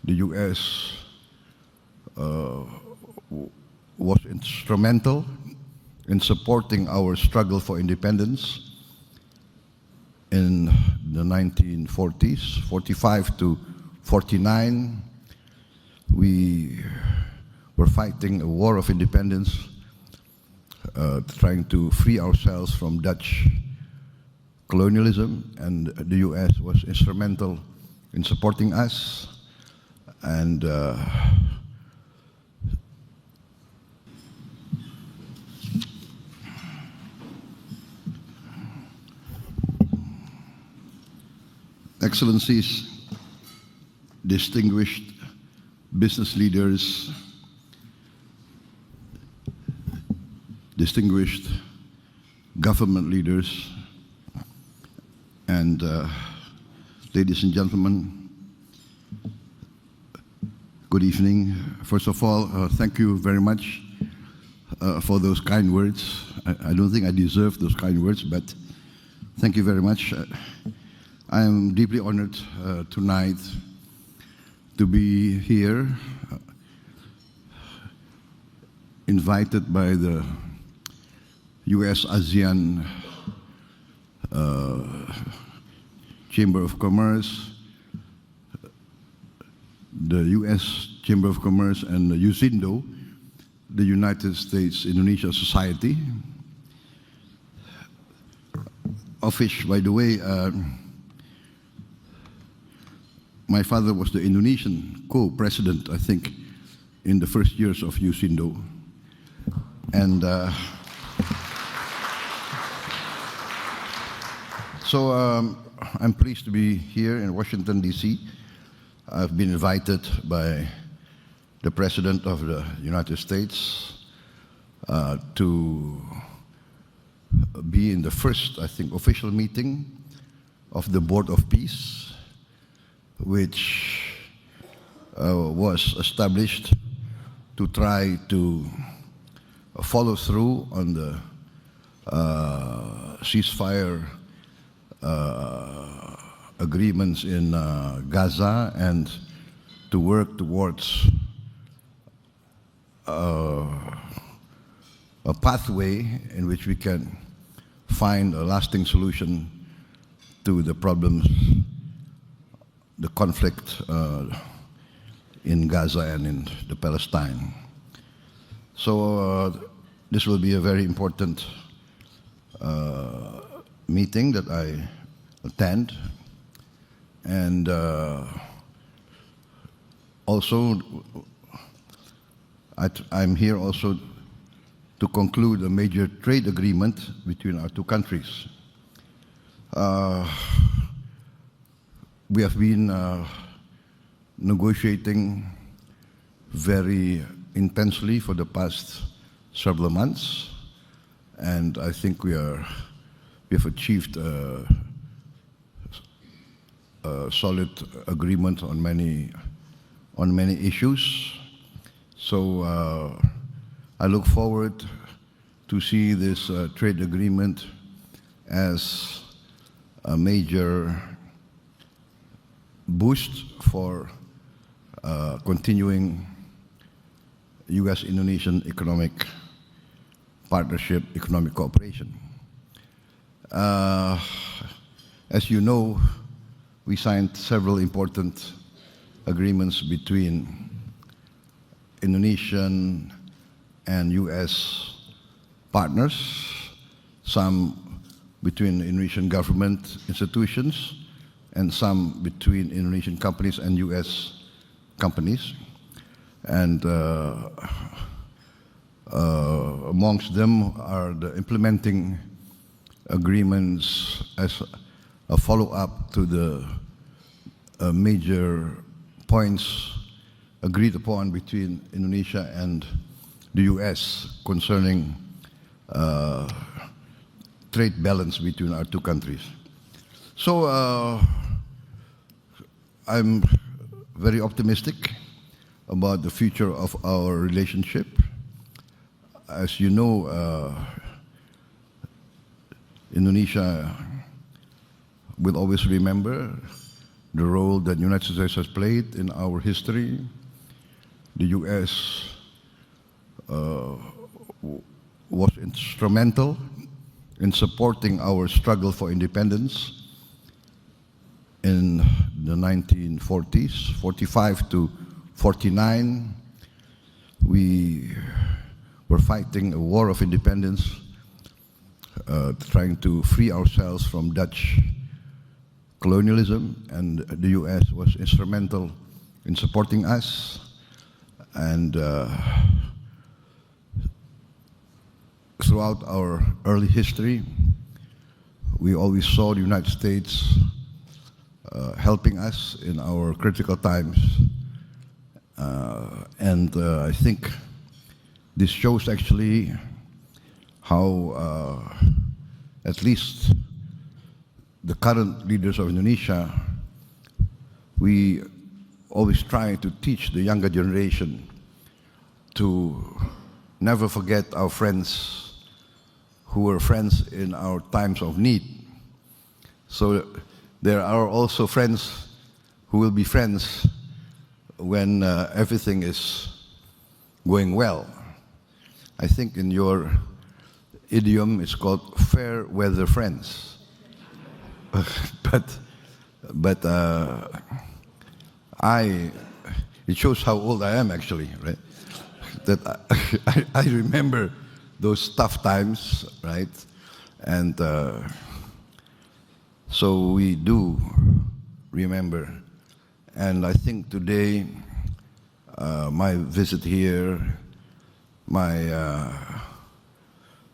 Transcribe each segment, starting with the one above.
the U.S. Was instrumental in supporting our struggle for independence in the 1940s, 45 to 49. We were fighting a war of independence, trying to free ourselves from Dutch colonialism, and the U.S. was instrumental in supporting us. And Excellencies, distinguished business leaders, distinguished government leaders, and ladies and gentlemen, good evening. First of all, thank you very much for those kind words. I don't think I deserve those kind words, but thank you very much. I am deeply honored tonight to be here, invited by the U.S. ASEAN Chamber of Commerce, the U.S. Chamber of Commerce, and the USINDO, the United States Indonesia Society, of which, by the way, my father was the Indonesian co-president, I think, in the first years of USINDO. And so I'm pleased to be here in Washington, D.C. I've been invited by the President of the United States to be in the first, I think, official meeting of the Board of Peace, which was established to try to follow through on the ceasefire agreements in Gaza and to work towards a pathway in which we can find a lasting solution to the problems, the conflict in Gaza and in the Palestine. So this will be a very important meeting that I attend, and also I'm here also to conclude a major trade agreement between our two countries. We have been negotiating very intensely for the past several months, and I think we have achieved a solid agreement on many issues. So I look forward to see this trade agreement as a major boost for continuing U.S.-Indonesian economic partnership, economic cooperation. As you know, we signed several important agreements between Indonesian and U.S. partners, some between Indonesian government institutions, and some between Indonesian companies and U.S. companies. And amongst them are the implementing agreements as a follow-up to the major points agreed upon between Indonesia and the U.S. concerning trade balance between our two countries. So I'm very optimistic about the future of our relationship. As you know, Indonesia will always remember the role that the United States has played in our history. The U.S. Was instrumental in supporting our struggle for independence in the 1940s, 45 to 49. We were fighting a war of independence, trying to free ourselves from Dutch colonialism, and the U.S. was instrumental in supporting us. And throughout our early history, we always saw the United States helping us in our critical times. And I think this shows actually how at least the current leaders of Indonesia, we always try to teach the younger generation to never forget our friends who were friends in our times of need. So there are also friends who will be friends when everything is going well. I think in your idiom it's called fair weather friends. but it shows how old I am actually, right? That I remember those tough times, right? And so we do remember. And I think today, my visit here, my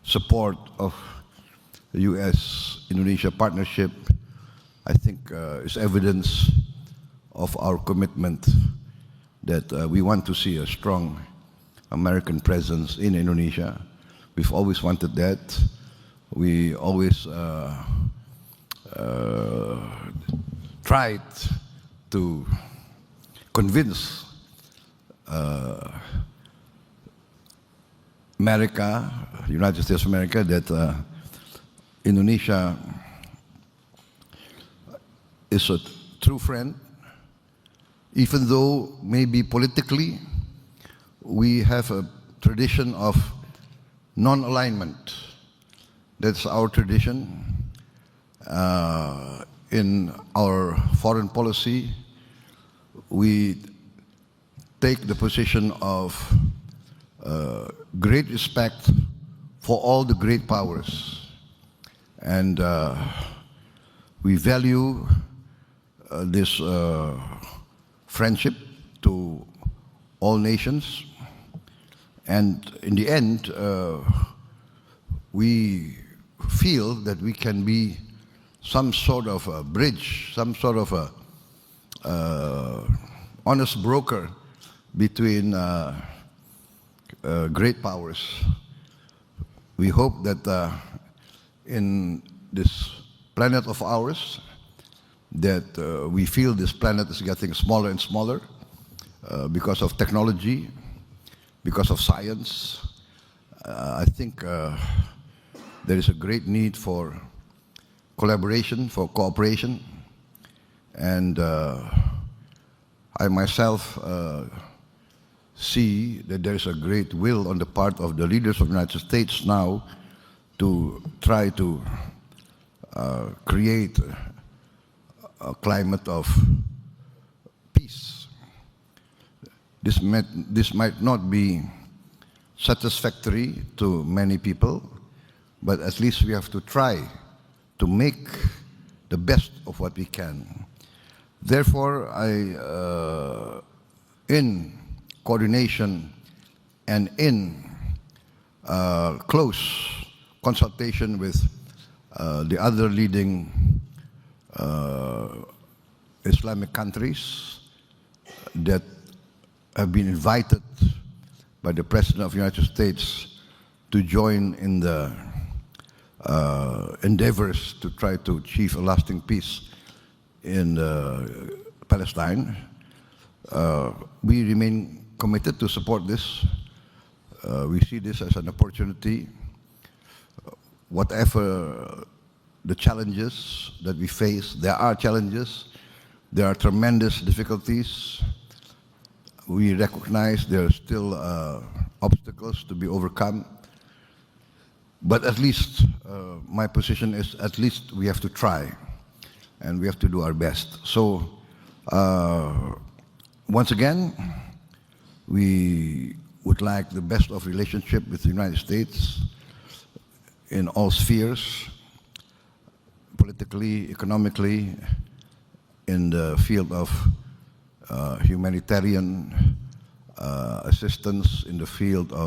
support of the U.S.-Indonesia partnership, I think is evidence of our commitment that we want to see a strong American presence in Indonesia. We've always wanted that. We always tried to convince America, United States of America, that Indonesia is a true friend, even though maybe politically we have a tradition of non-alignment. That's our tradition. In our foreign policy, we take the position of great respect for all the great powers. And we value this friendship to all nations. And in the end, we feel that we can be some sort of a bridge, some sort of a honest broker between great powers. We hope that in this planet of ours, that we feel this planet is getting smaller and smaller because of technology, because of science. I think there is a great need for collaboration, for cooperation, and I myself see that there is a great will on the part of the leaders of the United States now to try to create a climate of peace. This might not be satisfactory to many people, but at least we have to try to make the best of what we can. Therefore, in coordination and in close consultation with the other leading Islamic countries that have been invited by the President of the United States to join in the endeavors to try to achieve a lasting peace in Palestine. We remain committed to support this. We see this as an opportunity. Whatever the challenges that we face, there are challenges, There are tremendous difficulties. We recognize there are still obstacles to be overcome. But at least my position is at least we have to try and we have to do our best. So once again, we would like the best of relationship with the United States in all spheres, politically, economically, in the field of humanitarian assistance, in the field of